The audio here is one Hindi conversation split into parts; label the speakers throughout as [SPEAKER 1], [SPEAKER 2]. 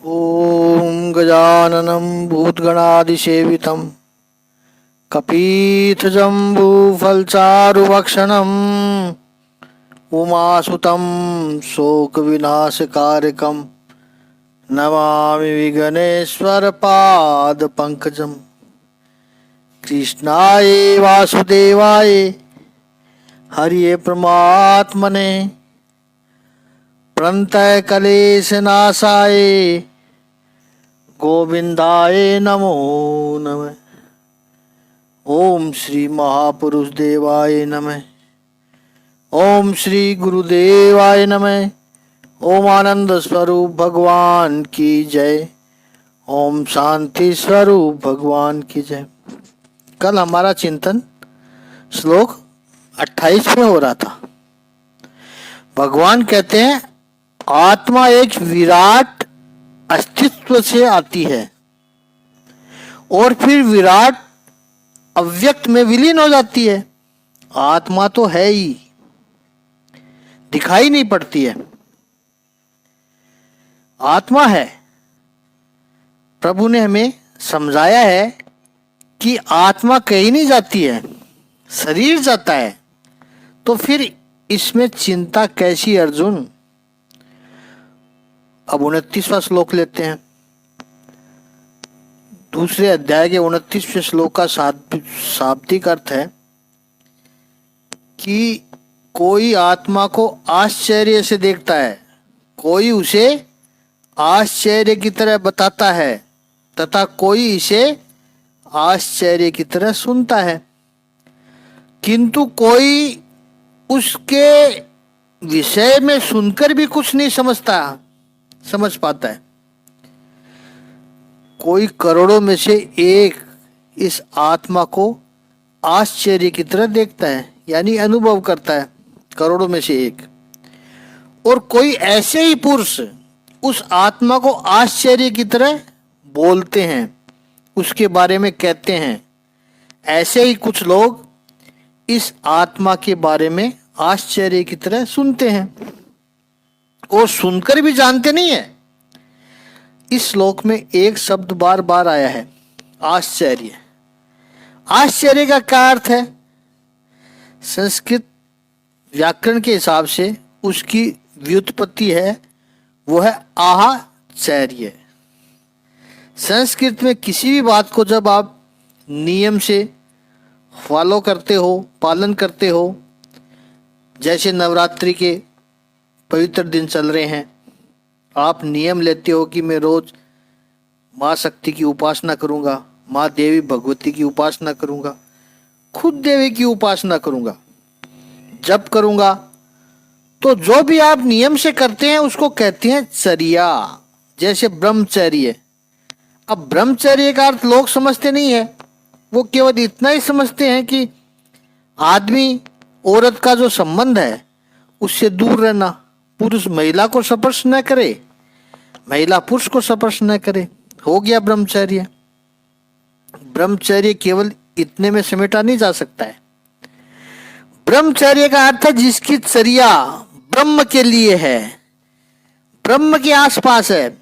[SPEAKER 1] ॐ गजाननं भूतगणादिसेवितं कपीतजम्बूफलचारुभक्षणम् उमासुतं शोकविनाशकारकं नमामि विघ्नेश्वरपादपङ्कजम्। कृष्णाय वासुदेवाय हरिये परमात्मने प्रणतः क्लेशनाशाय गोविंदाय नमो नमः। ओम श्री महापुरुष देवाय नमः। ओम श्री गुरुदेवाय नमः। ओम आनंद स्वरूप भगवान की जय। ओम शांति स्वरूप भगवान की जय। कल हमारा चिंतन श्लोक 28 में हो रहा था। भगवान कहते हैं आत्मा एक विराट अस्तित्व से आती है और फिर विराट अव्यक्त में विलीन हो जाती है। आत्मा तो है ही, दिखाई नहीं पड़ती है। आत्मा है। प्रभु ने हमें समझाया है कि आत्मा कहीं नहीं जाती है, शरीर जाता है। तो फिर इसमें चिंता कैसी अर्जुन। अब 29वां श्लोक लेते हैं। दूसरे अध्याय के 29वें श्लोक का शाब्दिक अर्थ है कि कोई आत्मा को आश्चर्य से देखता है, कोई उसे आश्चर्य की तरह बताता है तथा कोई इसे आश्चर्य की तरह सुनता है, किंतु कोई उसके विषय में सुनकर भी कुछ नहीं समझ पाता है। कोई करोड़ों में से एक इस आत्मा को आश्चर्य की तरह देखता है, यानी अनुभव करता है, करोड़ों में से एक। और कोई ऐसे ही पुरुष उस आत्मा को आश्चर्य की तरह बोलते हैं, उसके बारे में कहते हैं। ऐसे ही कुछ लोग इस आत्मा के बारे में आश्चर्य की तरह सुनते हैं और सुनकर भी जानते नहीं है। इस श्लोक में एक शब्द बार बार आया है, आश्चर्य। आश्चर्य का क्या अर्थ है? संस्कृत व्याकरण के हिसाब से उसकी व्युत्पत्ति है, वो है आश्चर्य। संस्कृत में किसी भी बात को जब आप नियम से फॉलो करते हो, पालन करते हो, जैसे नवरात्रि के पवित्र दिन चल रहे हैं, आप नियम लेते हो कि मैं रोज माँ शक्ति की उपासना करूँगा, माँ देवी भगवती की उपासना करूँगा, खुद देवी की उपासना करूँगा, जप करूँगा। तो जो भी आप नियम से करते हैं उसको कहते हैं चर्या, जैसे ब्रह्मचर्य। अब ब्रह्मचर्य का अर्थ लोग समझते नहीं है, वो केवल इतना ही समझते हैं कि आदमी औरत का जो संबंध है उससे दूर रहना, पुरुष महिला को स्पर्श न करे, महिला पुरुष को स्पर्श न करे, हो गया ब्रह्मचर्य। ब्रह्मचर्य केवल इतने में समेटा नहीं जा सकता है। ब्रह्मचर्य का अर्थ है जिसकी चर्या ब्रह्म के लिए है, ब्रह्म के आसपास है,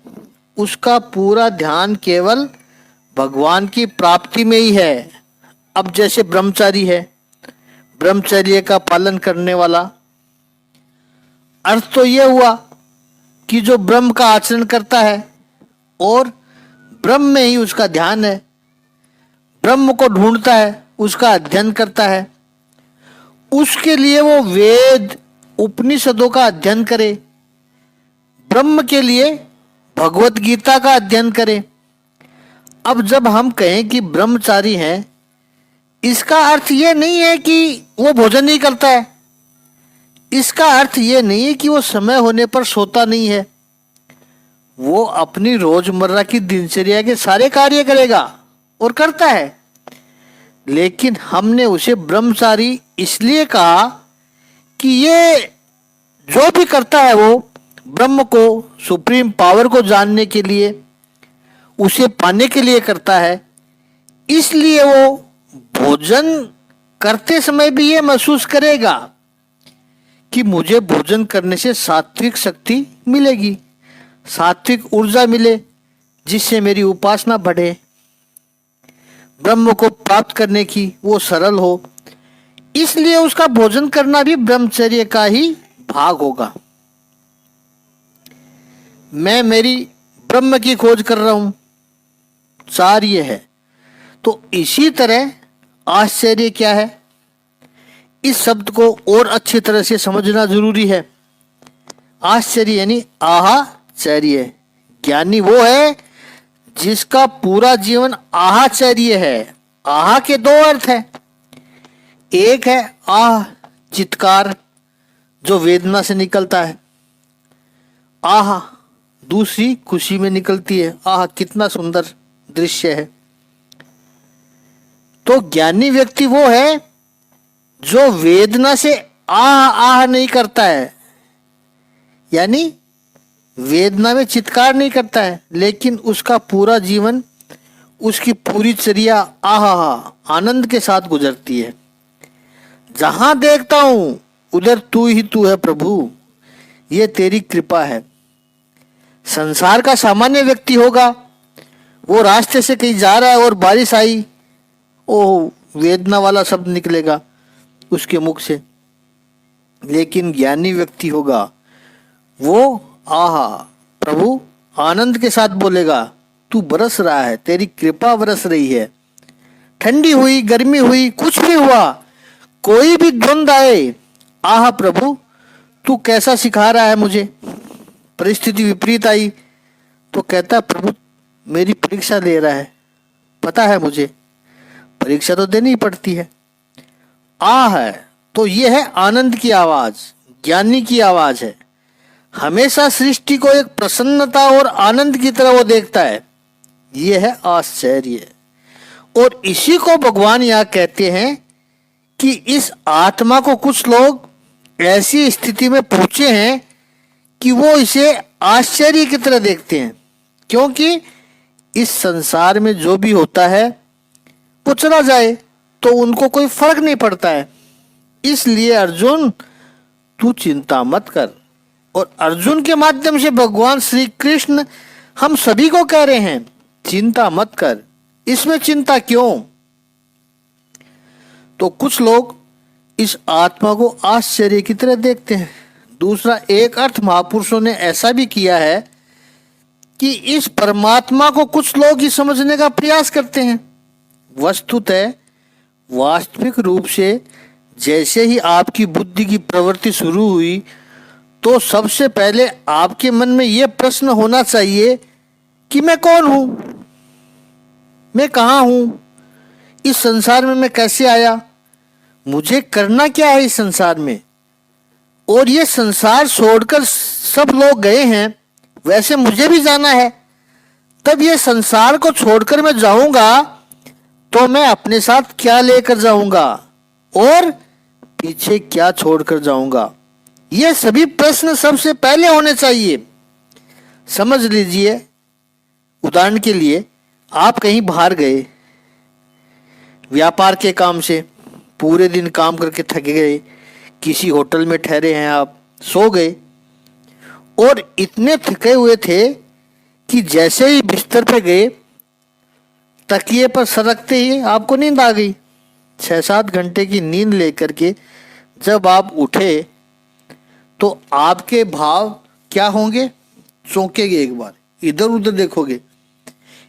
[SPEAKER 1] उसका पूरा ध्यान केवल भगवान की प्राप्ति में ही है। अब जैसे ब्रह्मचारी है, ब्रह्मचर्य का पालन करने वाला, अर्थ तो यह हुआ कि जो ब्रह्म का आचरण करता है और ब्रह्म में ही उसका ध्यान है, ब्रह्म को ढूंढता है, उसका अध्ययन करता है। उसके लिए वो वेद उपनिषदों का अध्ययन करे, ब्रह्म के लिए भगवत गीता का अध्ययन करे। अब जब हम कहें कि ब्रह्मचारी हैं, इसका अर्थ ये नहीं है कि वो भोजन नहीं करता है, इसका अर्थ ये नहीं है कि वो समय होने पर सोता नहीं है। वो अपनी रोजमर्रा की दिनचर्या के सारे कार्य करेगा और करता है, लेकिन हमने उसे ब्रह्मचारी इसलिए कहा कि ये जो भी करता है वो ब्रह्म को, सुप्रीम पावर को जानने के लिए, उसे पाने के लिए करता है। इसलिए वो भोजन करते समय भी ये महसूस करेगा कि मुझे भोजन करने से सात्विक शक्ति मिलेगी, सात्विक ऊर्जा मिले, जिससे मेरी उपासना बढ़े, ब्रह्म को प्राप्त करने की वो सरल हो, इसलिए उसका भोजन करना भी ब्रह्मचर्य का ही भाग होगा। मैं मेरी ब्रह्म की खोज कर रहा हूं, सार ये है। तो इसी तरह आश्चर्य क्या है, इस शब्द को और अच्छी तरह से समझना जरूरी है। आश्चर्य यानी आहाचर्य। ज्ञानी वो है जिसका पूरा जीवन आहाचर्य है। आहा के दो अर्थ है, एक है आह चित्कार जो वेदना से निकलता है, आह दूसरी खुशी में निकलती है। आह कितना सुंदर दृश्य है। तो ज्ञानी व्यक्ति वो है जो वेदना से आह आह नहीं करता है, यानी वेदना में चित्कार नहीं करता है, लेकिन उसका पूरा जीवन, उसकी पूरी चर्या आहा आनंद के साथ गुजरती है। जहां देखता हूं उधर तू ही तू है प्रभु, ये तेरी कृपा है। संसार का सामान्य व्यक्ति होगा, वो रास्ते से कहीं जा रहा है और बारिश आई, ओ वेदना वाला शब्द निकलेगा उसके मुख से। लेकिन ज्ञानी व्यक्ति होगा वो आहा प्रभु आनंद के साथ बोलेगा, तू बरस रहा है, तेरी कृपा बरस रही है। ठंडी हुई, गर्मी हुई, कुछ भी हुआ, कोई भी द्वंद आए, आहा प्रभु तू कैसा सिखा रहा है मुझे। परिस्थिति विपरीत आई तो कहता है प्रभु मेरी परीक्षा ले रहा है, पता है मुझे परीक्षा तो देनी ही पड़ती है। आह है तो ये है आनंद की आवाज, ज्ञानी की आवाज है। हमेशा सृष्टि को एक प्रसन्नता और आनंद की तरह वो देखता है, ये है आश्चर्य। और इसी को भगवान यहाँ कहते हैं कि इस आत्मा को कुछ लोग ऐसी स्थिति में पहुंचे हैं कि वो इसे आश्चर्य की तरह देखते हैं, क्योंकि इस संसार में जो भी होता है वो चला जाए तो उनको कोई फर्क नहीं पड़ता है। इसलिए अर्जुन तू चिंता मत कर। और अर्जुन के माध्यम से भगवान श्री कृष्ण हम सभी को कह रहे हैं चिंता मत कर। इसमें चिंता क्यों? तो कुछ लोग इस आत्मा को आश्चर्य की तरह देखते हैं। दूसरा एक अर्थ महापुरुषों ने ऐसा भी किया है कि इस परमात्मा को कुछ लोग ही समझने का प्रयास करते हैं। वस्तुतः वास्तविक रूप से जैसे ही आपकी बुद्धि की प्रवृत्ति शुरू हुई तो सबसे पहले आपके मन में यह प्रश्न होना चाहिए कि मैं कौन हूं, मैं कहां हूं, इस संसार में मैं कैसे आया, मुझे करना क्या है इस संसार में। और ये संसार छोड़कर सब लोग गए हैं, वैसे मुझे भी जाना है। तब ये संसार को छोड़कर मैं जाऊंगा तो मैं अपने साथ क्या लेकर जाऊंगा और पीछे क्या छोड़कर जाऊंगा, ये सभी प्रश्न सबसे पहले होने चाहिए। समझ लीजिए उदाहरण के लिए आप कहीं बाहर गए व्यापार के काम से, पूरे दिन काम करके थक गए, किसी होटल में ठहरे हैं, आप सो गए और इतने थके हुए थे कि जैसे ही बिस्तर पे गए तकिए पर सरकते ही आपको नींद आ गई। 6-7 घंटे की नींद लेकर के जब आप उठे तो आपके भाव क्या होंगे? चौंकेंगे, एक बार इधर उधर देखोगे।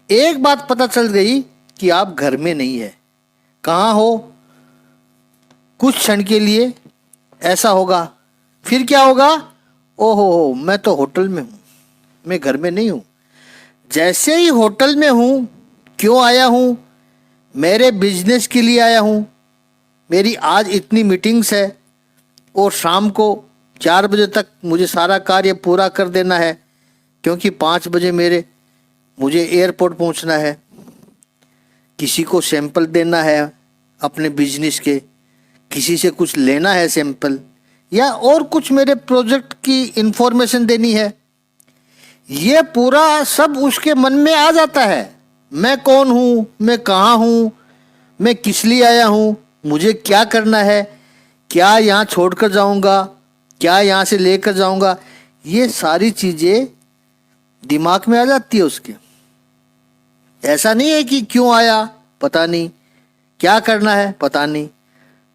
[SPEAKER 1] एक बात पता चल गई कि आप घर में नहीं है, कहाँ हो। कुछ क्षण के लिए ऐसा होगा, फिर क्या होगा? ओहो हो, मैं तो होटल में हूँ, मैं घर में नहीं हूँ। जैसे ही होटल में हूँ, क्यों आया हूँ? मेरे बिजनेस के लिए आया हूँ, मेरी आज इतनी मीटिंग्स है और शाम को 4 बजे तक मुझे सारा कार्य पूरा कर देना है, क्योंकि 5 बजे मुझे एयरपोर्ट पहुंचना है। किसी को सैंपल देना है अपने बिजनेस के, किसी से कुछ लेना है सैंपल, या और कुछ मेरे प्रोजेक्ट की इंफॉर्मेशन देनी है। ये पूरा सब उसके मन में आ जाता है। मैं कौन हूँ, मैं कहाँ हूँ, मैं किस लिए आया हूँ, मुझे क्या करना है, क्या यहाँ छोड़कर जाऊँगा, क्या यहाँ से लेकर जाऊँगा, ये सारी चीज़ें दिमाग में आ जाती है उसके। ऐसा नहीं है कि क्यों आया पता नहीं, क्या करना है पता नहीं।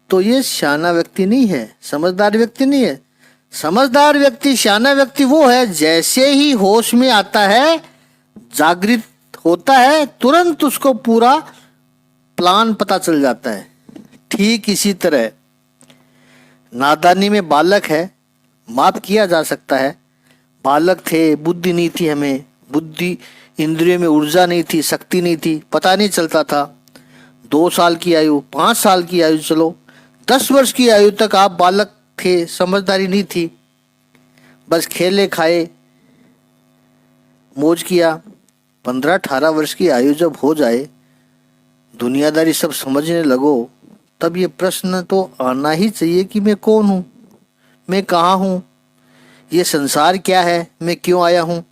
[SPEAKER 1] तो ये शाना व्यक्ति नहीं है, समझदार व्यक्ति नहीं है। समझदार व्यक्ति, शाना व्यक्ति वो है जैसे ही होश में आता है, जागृत होता है, तुरंत उसको पूरा प्लान पता चल जाता है। ठीक इसी तरह नादानी में बालक है, माफ किया जा सकता है। बालक थे, बुद्धि नहीं थी, हमें बुद्धि इंद्रियों में ऊर्जा नहीं थी, शक्ति नहीं थी, पता नहीं चलता था। 2 साल की आयु, 5 साल की आयु, चलो 10 वर्ष की आयु तक आप बालक थे, समझदारी नहीं थी, बस खेले खाए मौज किया। 15-18 वर्ष की आयु जब हो जाए, दुनियादारी सब समझने लगो, तब ये प्रश्न तो आना ही चाहिए कि मैं कौन हूँ, मैं कहाँ हूँ, ये संसार क्या है, मैं क्यों आया हूँ,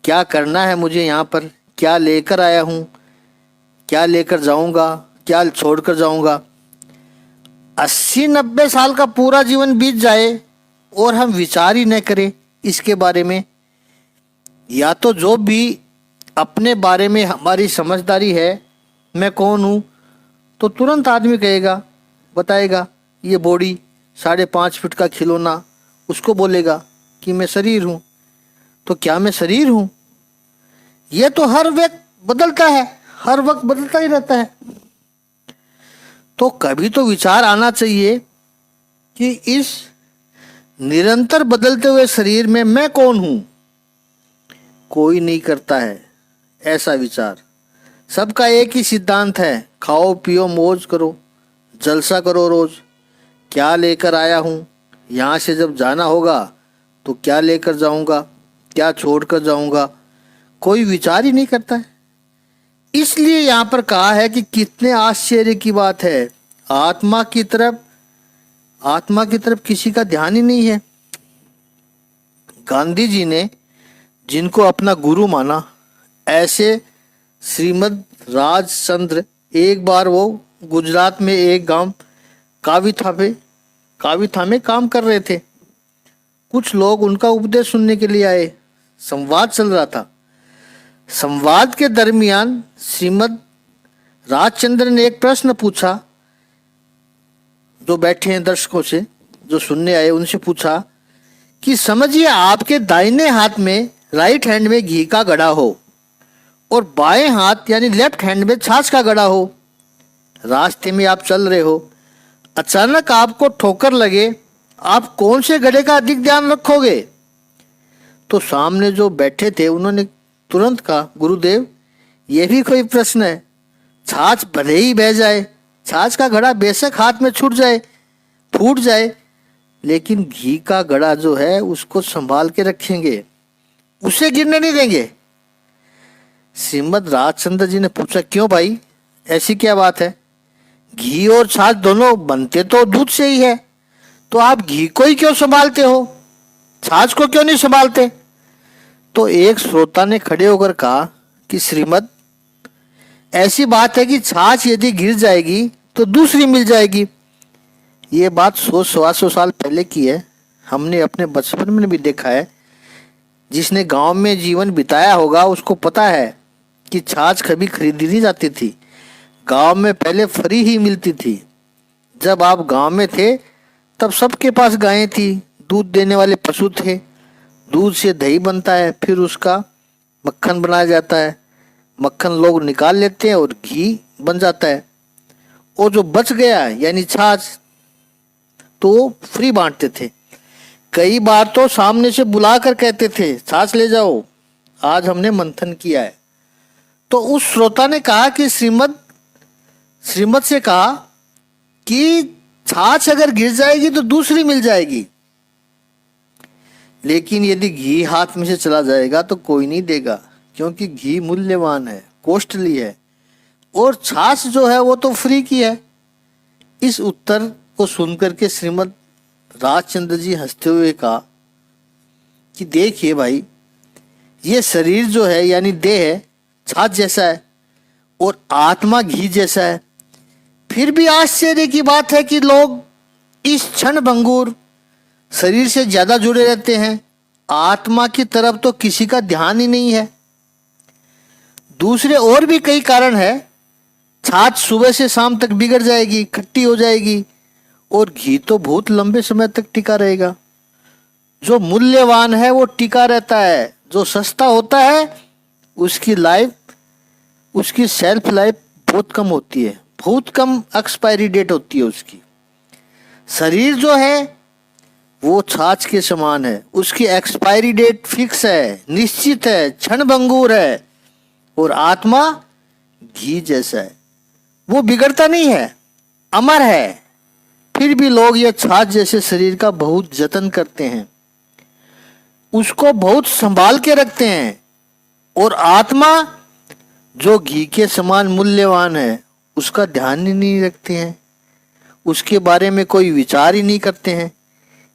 [SPEAKER 1] क्या करना है मुझे यहाँ पर, क्या लेकर आया हूँ, क्या लेकर जाऊँगा, क्या छोड़कर जाऊँगा। 80-90 साल का पूरा जीवन बीत जाए और हम विचार ही न करें इसके बारे में, या तो जो भी अपने बारे में हमारी समझदारी है, मैं कौन हूँ, तो तुरंत आदमी कहेगा, बताएगा ये बॉडी 5.5 फीट का खिलौना, उसको बोलेगा कि मैं शरीर हूँ। तो क्या मैं शरीर हूँ? ये तो हर वक्त बदलता है, हर वक्त बदलता ही रहता है। तो कभी तो विचार आना चाहिए कि इस निरंतर बदलते हुए शरीर में मैं कौन हूँ। कोई नहीं करता है ऐसा विचार। सबका एक ही सिद्धांत है, खाओ पियो मौज करो, जलसा करो रोज। क्या लेकर आया हूँ, यहाँ से जब जाना होगा तो क्या लेकर जाऊँगा, क्या छोड़ कर जाऊँगा, कोई विचार ही नहीं करता है। इसलिए यहाँ पर कहा है कि कितने आश्चर्य की बात है, आत्मा की तरफ किसी का ध्यान ही नहीं है। गांधी जी ने जिनको अपना गुरु माना, ऐसे श्रीमद राजचंद्र, एक बार वो गुजरात में एक गांव काविथा में काम कर रहे थे। कुछ लोग उनका उपदेश सुनने के लिए आए, संवाद चल रहा था। संवाद के दरमियान श्रीमद राजचंद्र ने एक प्रश्न पूछा, जो बैठे हैं दर्शकों से, जो सुनने आए उनसे पूछा कि समझिए आपके दाहिने हाथ में, राइट हैंड में घी का गड़ा हो और बाएं हाथ यानी लेफ्ट हैंड में छाछ का गड़ा हो। रास्ते में आप चल रहे हो, अचानक आपको ठोकर लगे, आप कौन से गड़े का अधिक ध्यान रखोगे? तो सामने जो बैठे थे उन्होंने तुरंत कहा, गुरुदेव ये भी कोई प्रश्न है, छाछ भले ही बह जाए, छाछ का घड़ा बेशक हाथ में छूट जाए, फूट जाए, लेकिन घी का घड़ा जो है उसको संभाल के रखेंगे, उसे गिरने नहीं देंगे। श्रीमद राजचंद्र जी ने पूछा, क्यों भाई, ऐसी क्या बात है? घी और छाछ दोनों बनते तो दूध से ही है, तो आप घी को ही क्यों संभालते हो, छाछ को क्यों नहीं संभालते? तो एक श्रोता ने खड़े होकर कहा कि श्रीमद, ऐसी बात है कि छाछ यदि गिर जाएगी तो दूसरी मिल जाएगी। ये बात 100-125 साल पहले की है, हमने अपने बचपन में भी देखा है। जिसने गांव में जीवन बिताया होगा उसको पता है कि छाछ कभी खरीदी नहीं जाती थी, गांव में पहले फ्री ही मिलती थी। जब आप गांव में थे तब सबके पास गायें थी, दूध देने वाले पशु थे, दूध से दही बनता है, फिर उसका मक्खन बनाया जाता है, मक्खन लोग निकाल लेते हैं और घी बन जाता है। और जो बच गया यानी छाछ तो फ्री बांटते थे। कई बार तो सामने से बुलाकर कहते थे, छाछ ले जाओ, आज हमने मंथन किया है। तो उस श्रोता ने कहा कि श्रीमद से कहा कि छाछ अगर गिर जाएगी तो दूसरी मिल जाएगी, लेकिन यदि घी हाथ में से चला जाएगा तो कोई नहीं देगा, क्योंकि घी मूल्यवान है, कॉस्टली है, और छाछ जो है वो तो फ्री की है। इस उत्तर को सुनकर के श्रीमद राजचंद्र जी हंसते हुए कहा कि देखिए भाई, ये शरीर जो है यानी देह है छाछ जैसा है और आत्मा घी जैसा है। फिर भी आश्चर्य की बात है कि लोग इस क्षण भंगुर शरीर से ज्यादा जुड़े रहते हैं, आत्मा की तरफ तो किसी का ध्यान ही नहीं है। दूसरे और भी कई कारण है। छाछ सुबह से शाम तक बिगड़ जाएगी, खट्टी हो जाएगी, और घी तो बहुत लंबे समय तक टिका रहेगा। जो मूल्यवान है वो टिका रहता है, जो सस्ता होता है उसकी शेल्फ लाइफ बहुत कम होती है, बहुत कम एक्सपायरी डेट होती है उसकी। शरीर जो है वो छाछ के समान है, उसकी एक्सपायरी डेट फिक्स है, निश्चित है, क्षणभंगुर है। और आत्मा घी जैसा है, वो बिगड़ता नहीं है, अमर है। फिर भी लोग यह छाछ जैसे शरीर का बहुत जतन करते हैं, उसको बहुत संभाल के रखते हैं। और आत्मा जो घी के समान मूल्यवान है उसका ध्यान ही नहीं रखते हैं, उसके बारे में कोई विचार ही नहीं करते हैं।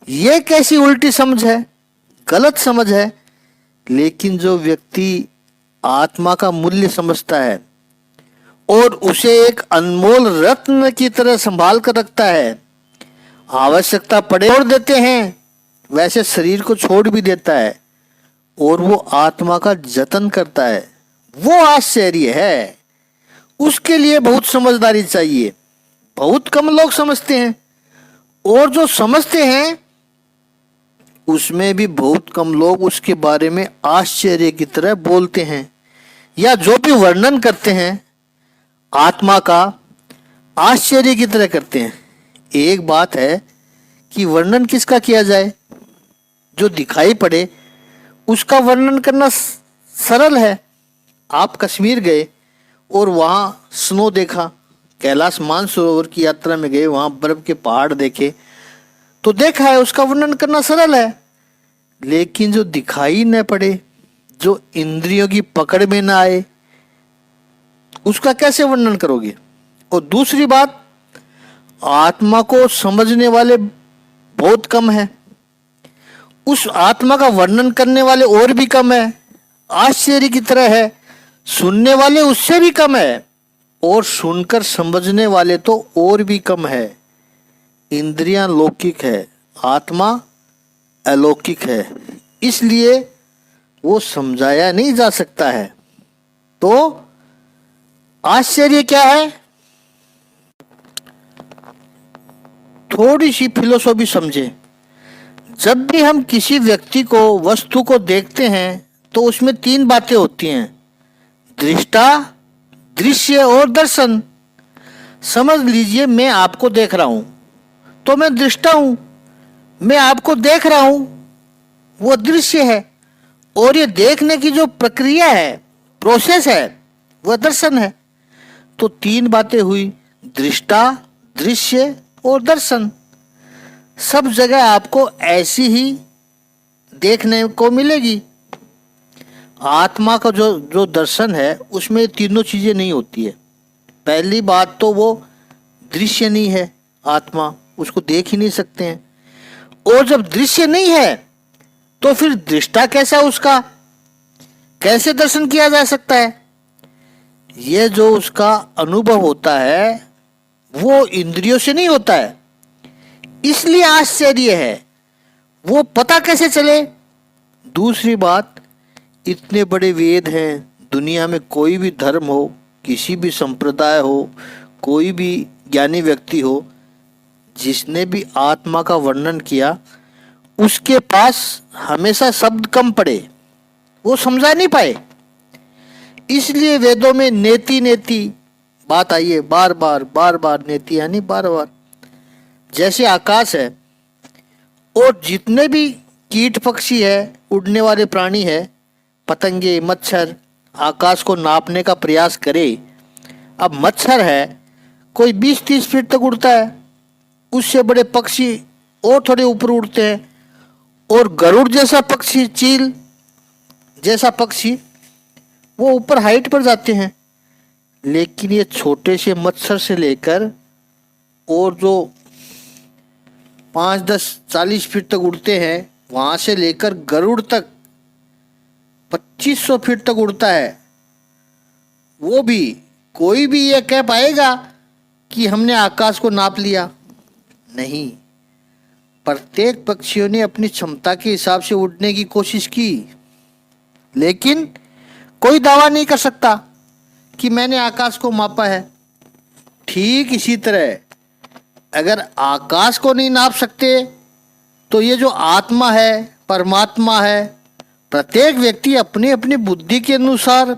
[SPEAKER 1] यह कैसी उल्टी समझ है, गलत समझ है। लेकिन जो व्यक्ति आत्मा का मूल्य समझता है और उसे एक अनमोल रत्न की तरह संभाल कर रखता है, आवश्यकता पड़े छोड़ देते हैं, वैसे शरीर को छोड़ भी देता है और वो आत्मा का जतन करता है, वो आश्चर्य है। उसके लिए बहुत समझदारी चाहिए। बहुत कम लोग समझते हैं, और जो समझते हैं उसमें भी बहुत कम लोग उसके बारे में आश्चर्य की तरह बोलते हैं, या जो भी वर्णन करते हैं आत्मा का आश्चर्य की तरह करते हैं। एक बात है कि वर्णन किसका किया जाए, जो दिखाई पड़े उसका वर्णन करना सरल है। आप कश्मीर गए और वहाँ स्नो देखा, कैलाश मानसरोवर की यात्रा में गए, वहाँ बर्फ के पहाड़ देखे, तो देखा है, उसका वर्णन करना सरल है। लेकिन जो दिखाई न पड़े, जो इंद्रियों की पकड़ में ना आए, उसका कैसे वर्णन करोगे। और दूसरी बात, आत्मा को समझने वाले बहुत कम है, उस आत्मा का वर्णन करने वाले और भी कम है, आश्चर्य की तरह है। सुनने वाले उससे भी कम है, और सुनकर समझने वाले तो और भी कम है। इंद्रियां लौकिक है, आत्मा अलौकिक है, इसलिए वो समझाया नहीं जा सकता है। तो आश्चर्य क्या है? थोड़ी सी फिलोसॉफी समझे। जब भी हम किसी व्यक्ति को, वस्तु को देखते हैं तो उसमें तीन बातें होती हैं, दृष्टा, दृश्य और दर्शन। समझ लीजिए मैं आपको देख रहा हूं तो मैं दृष्टा हूं, मैं आपको देख रहा हूं वो दृश्य है, और ये देखने की जो प्रक्रिया है, प्रोसेस है, वह दर्शन है। तो तीन बातें हुई, दृष्टा, दृश्य और दर्शन। सब जगह आपको ऐसी ही देखने को मिलेगी। आत्मा का जो दर्शन है उसमें तीनों चीजें नहीं होती है। पहली बात तो वो दृश्य नहीं है, आत्मा उसको देख ही नहीं सकते हैं, और जब दृश्य नहीं है तो फिर दृष्टा कैसा, उसका कैसे दर्शन किया जा सकता है। यह जो उसका अनुभव होता है वो इंद्रियों से नहीं होता है, इसलिए आश्चर्य है। वो पता कैसे चले। दूसरी बात, इतने बड़े वेद हैं, दुनिया में कोई भी धर्म हो, किसी भी संप्रदाय हो, कोई भी ज्ञानी व्यक्ति हो, जिसने भी आत्मा का वर्णन किया, उसके पास हमेशा शब्द कम पड़े, वो समझा नहीं पाए। इसलिए वेदों में नेति नेति बात आई है, बार बार नेति यानी बार बार। जैसे आकाश है, और जितने भी कीट पक्षी है, उड़ने वाले प्राणी है, पतंगे, मच्छर, आकाश को नापने का प्रयास करे। अब मच्छर है, कोई 20-30 फीट तक उड़ता है, उससे बड़े पक्षी और थोड़े ऊपर उड़ते हैं, और गरुड़ जैसा पक्षी, चील जैसा पक्षी, वो ऊपर हाइट पर जाते हैं। लेकिन ये छोटे से मच्छर से लेकर और जो 5, 10, 40 फीट तक उड़ते हैं, वहां से लेकर गरुड़ तक 2500 फीट तक उड़ता है। वो भी कोई भी ये कह पाएगा कि हमने आकाश को नाप लिया? नहीं। प्रत्येक पक्षियों ने अपनी क्षमता के हिसाब से उड़ने की कोशिश की, लेकिन कोई दावा नहीं कर सकता कि मैंने आकाश को मापा है। ठीक इसी तरह अगर आकाश को नहीं नाप सकते तो ये जो आत्मा है, परमात्मा है, प्रत्येक व्यक्ति अपनी अपनी बुद्धि के अनुसार,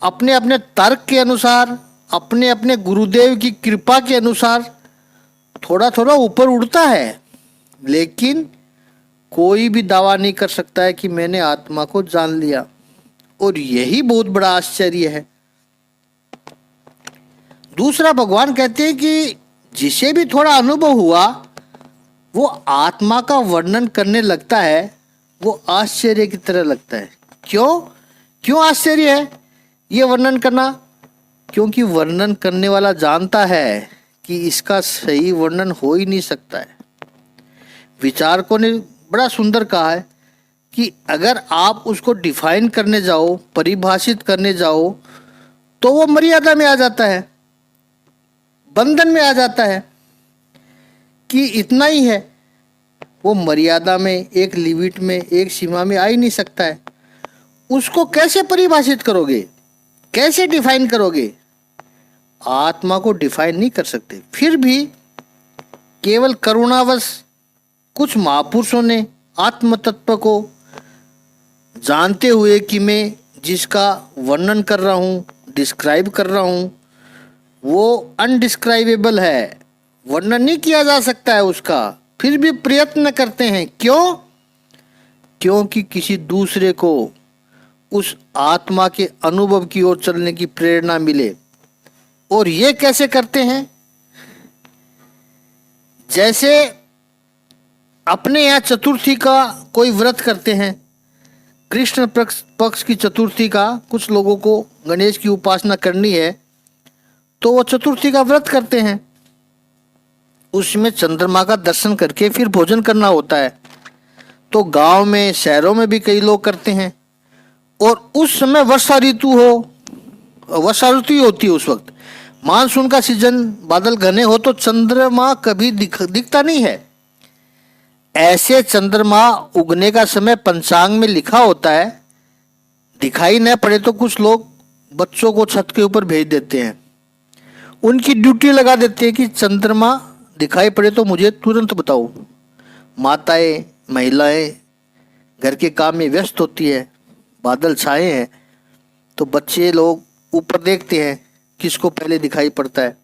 [SPEAKER 1] अपने अपने तर्क के अनुसार, अपने अपने गुरुदेव की कृपा के अनुसार थोड़ा थोड़ा ऊपर उड़ता है, लेकिन कोई भी दावा नहीं कर सकता है कि मैंने आत्मा को जान लिया। और यही बहुत बड़ा आश्चर्य है। दूसरा, भगवान कहते हैं कि जिसे भी थोड़ा अनुभव हुआ वो आत्मा का वर्णन करने लगता है, वो आश्चर्य की तरह लगता है। क्यों आश्चर्य है ये वर्णन करना? क्योंकि वर्णन करने वाला जानता है कि इसका सही वर्णन हो ही नहीं सकता है। विचारकों ने बड़ा सुंदर कहा है कि अगर आप उसको डिफाइन करने जाओ, परिभाषित करने जाओ, तो वो मर्यादा में आ जाता है, बंधन में आ जाता है कि इतना ही है। वो मर्यादा में, एक लिमिट में, एक सीमा में आ ही नहीं सकता है। उसको कैसे परिभाषित करोगे, कैसे डिफाइन करोगे? आत्मा को डिफाइन नहीं कर सकते। फिर भी केवल करुणावश कुछ महापुरुषों ने आत्म तत्व को जानते हुए कि मैं जिसका वर्णन कर रहा हूँ, डिस्क्राइब कर रहा हूँ, वो अनडिस्क्राइबेबल है, वर्णन नहीं किया जा सकता है उसका, फिर भी प्रयत्न करते हैं। क्योंकि किसी दूसरे को उस आत्मा के अनुभव की ओर चलने की प्रेरणा मिले। और ये कैसे करते हैं? जैसे अपने यहाँ चतुर्थी का कोई व्रत करते हैं, कृष्ण पक्ष की चतुर्थी का, कुछ लोगों को गणेश की उपासना करनी है तो वो चतुर्थी का व्रत करते हैं। उसमें चंद्रमा का दर्शन करके फिर भोजन करना होता है। तो गांव में, शहरों में भी कई लोग करते हैं। और उस समय वर्षा ऋतु होती है। उस वक्त मानसून का सीजन, बादल घने हो तो चंद्रमा कभी दिखता नहीं है। ऐसे चंद्रमा उगने का समय पंचांग में लिखा होता है। दिखाई न पड़े तो कुछ लोग बच्चों को छत के ऊपर भेज देते हैं, उनकी ड्यूटी लगा देते हैं कि चंद्रमा दिखाई पड़े तो मुझे तुरंत बताओ। माताएं, महिलाएं घर के काम में व्यस्त होती है, बादल छाए हैं तो बच्चे लोग ऊपर देखते हैं किसको पहले दिखाई पड़ता है।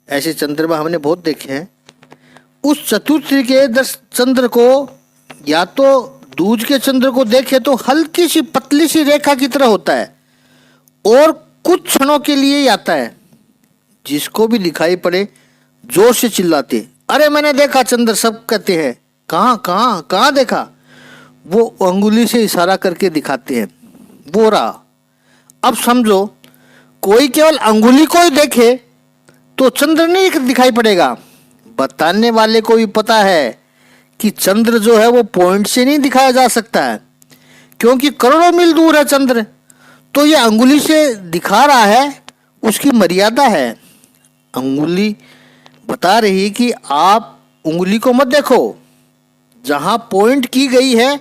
[SPEAKER 1] ऐसे चंद्रमा हमने बहुत देखे हैं। उस चतुर्थी के 10 चंद्र को, या तो दूज के चंद्र को देखे तो हल्की सी पतली सी रेखा की तरह होता है और कुछ क्षणों के लिए ही आता है। जिसको भी दिखाई पड़े जोर से चिल्लाते, अरे मैंने देखा चंद्र, सब कहते हैं। कहाँ देखा? वो अंगुली से इशारा करके दिखाते हैं, वो रहा। अब समझो, कोई केवल अंगुली को ही देखे तो चंद्र नहीं दिखाई पड़ेगा। बताने वाले को भी पता है कि चंद्र जो है वो पॉइंट से नहीं दिखाया जा सकता है, क्योंकि करोड़ों मील दूर है चंद्र। तो ये अंगुली से दिखा रहा है, उसकी मर्यादा है। अंगुली बता रही कि आप उंगली को मत देखो, जहां पॉइंट की गई है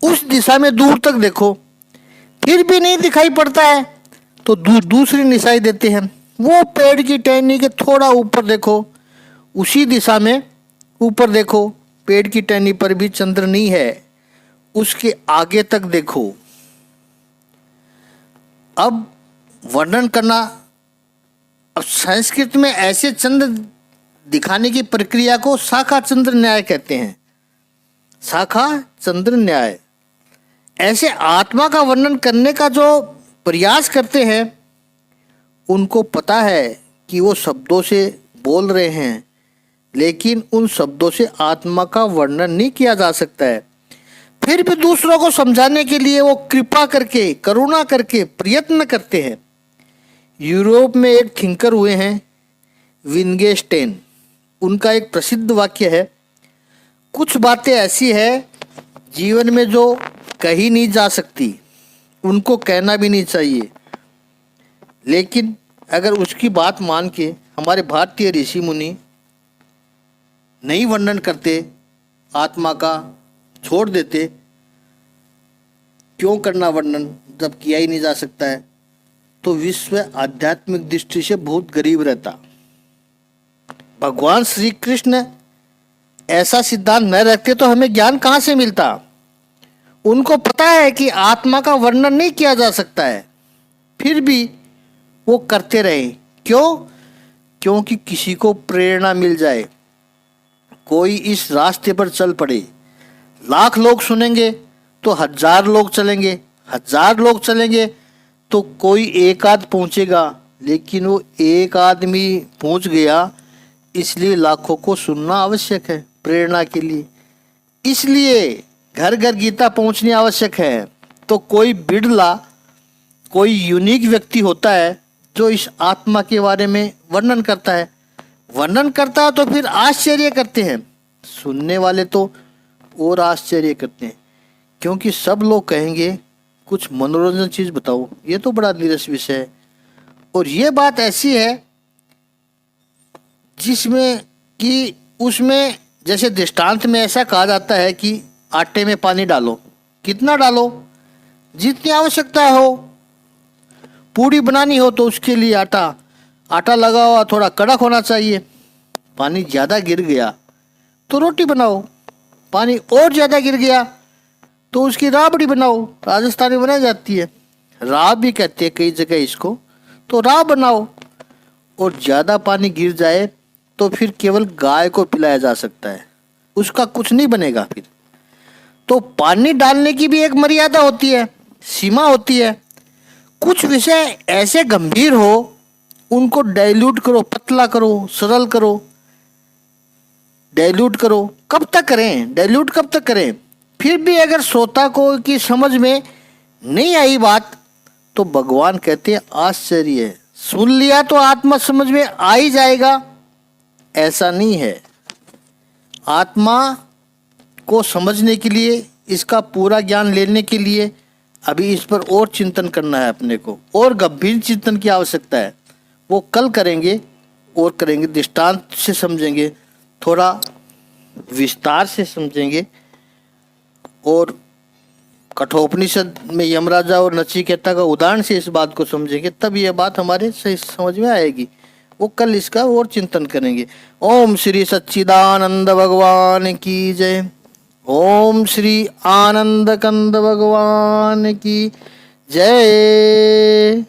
[SPEAKER 1] उस दिशा में दूर तक देखो। फिर भी नहीं दिखाई पड़ता है तो दूसरी निशानी देते हैं, वो पेड़ की टहनी के थोड़ा ऊपर देखो, उसी दिशा में ऊपर देखो। पेड़ की टहनी पर भी चंद्र नहीं है, उसके आगे तक देखो। अब वर्णन करना, अब संस्कृत में ऐसे चंद्र दिखाने की प्रक्रिया को शाखा चंद्र न्याय कहते हैं। शाखा चंद्र न्याय। ऐसे आत्मा का वर्णन करने का जो प्रयास करते हैं, उनको पता है कि वो शब्दों से बोल रहे हैं, लेकिन उन शब्दों से आत्मा का वर्णन नहीं किया जा सकता है। फिर भी दूसरों को समझाने के लिए वो कृपा करके, करुणा करके प्रयत्न करते हैं। यूरोप में एक थिंकर हुए हैं, विंगेस्टेन। उनका एक प्रसिद्ध वाक्य है, कुछ बातें ऐसी है जीवन में जो कही नहीं जा सकती, उनको कहना भी नहीं चाहिए। लेकिन अगर उसकी बात मान के हमारे भारतीय ऋषि मुनि नहीं वर्णन करते, आत्मा का छोड़ देते, क्यों करना वर्णन जब किया ही नहीं जा सकता है। तो विश्व आध्यात्मिक दृष्टि से बहुत गरीब रहता। भगवान श्री कृष्ण ऐसा सिद्धांत न रखते तो हमें ज्ञान कहाँ से मिलता। उनको पता है कि आत्मा का वर्णन नहीं किया जा सकता है, फिर भी वो करते रहे। क्यों? क्योंकि किसी को प्रेरणा मिल जाए, कोई इस रास्ते पर चल पड़े। लाख लोग सुनेंगे तो 1000 लोग चलेंगे, 1000 लोग चलेंगे तो कोई एक आध पहुंचेगा, लेकिन वो एक आदमी पहुंच गया, इसलिए लाखों को सुनना आवश्यक है प्रेरणा के लिए। इसलिए घर घर गीता पहुंचनी आवश्यक है। तो कोई बिरला, कोई यूनिक व्यक्ति होता है जो इस आत्मा के बारे में वर्णन करता है। वर्णन करता है तो फिर आश्चर्य करते हैं, सुनने वाले तो और आश्चर्य करते हैं, क्योंकि सब लोग कहेंगे कुछ मनोरंजन चीज बताओ, ये तो बड़ा नीरस विषय है। और ये बात ऐसी है जिसमें कि उसमें जैसे दृष्टांत में ऐसा कहा जाता है कि आटे में पानी डालो, कितना डालो? जितनी आवश्यकता हो। पूड़ी बनानी हो तो उसके लिए आटा लगा हुआ थोड़ा कड़क होना चाहिए। पानी ज़्यादा गिर गया तो रोटी बनाओ, पानी और ज़्यादा गिर गया तो उसकी राबड़ी बनाओ, राजस्थान में बनाई जाती है, राब भी कहते हैं कई जगह इसको, तो राब बनाओ। और ज़्यादा पानी गिर जाए तो फिर केवल गाय को पिलाया जा सकता है, उसका कुछ नहीं बनेगा फिर। तो पानी डालने की भी एक मर्यादा होती है, सीमा होती है। कुछ विषय ऐसे गंभीर हो उनको डाइल्यूट करो, पतला करो, सरल करो, डाइल्यूट करो। कब तक करें डाइल्यूट, कब तक करें? फिर भी अगर श्रोता को की समझ में नहीं आई बात तो भगवान कहते हैं आश्चर्य है, सुन लिया तो आत्मा समझ में आ ही जाएगा, ऐसा नहीं है। आत्मा को समझने के लिए, इसका पूरा ज्ञान लेने के लिए अभी इस पर और चिंतन करना है अपने को, और गंभीर चिंतन की आवश्यकता है। वो कल करेंगे और करेंगे, दृष्टांत से समझेंगे, थोड़ा विस्तार से समझेंगे, और कठोपनिषद में यमराजा और नचिकेता का उदाहरण से इस बात को समझेंगे, तब यह बात हमारे सही समझ में आएगी। वो कल इसका और चिंतन करेंगे। ओम श्री सच्चिदानंद भगवान की जय। ओम श्री आनंद कंद भगवान की जय।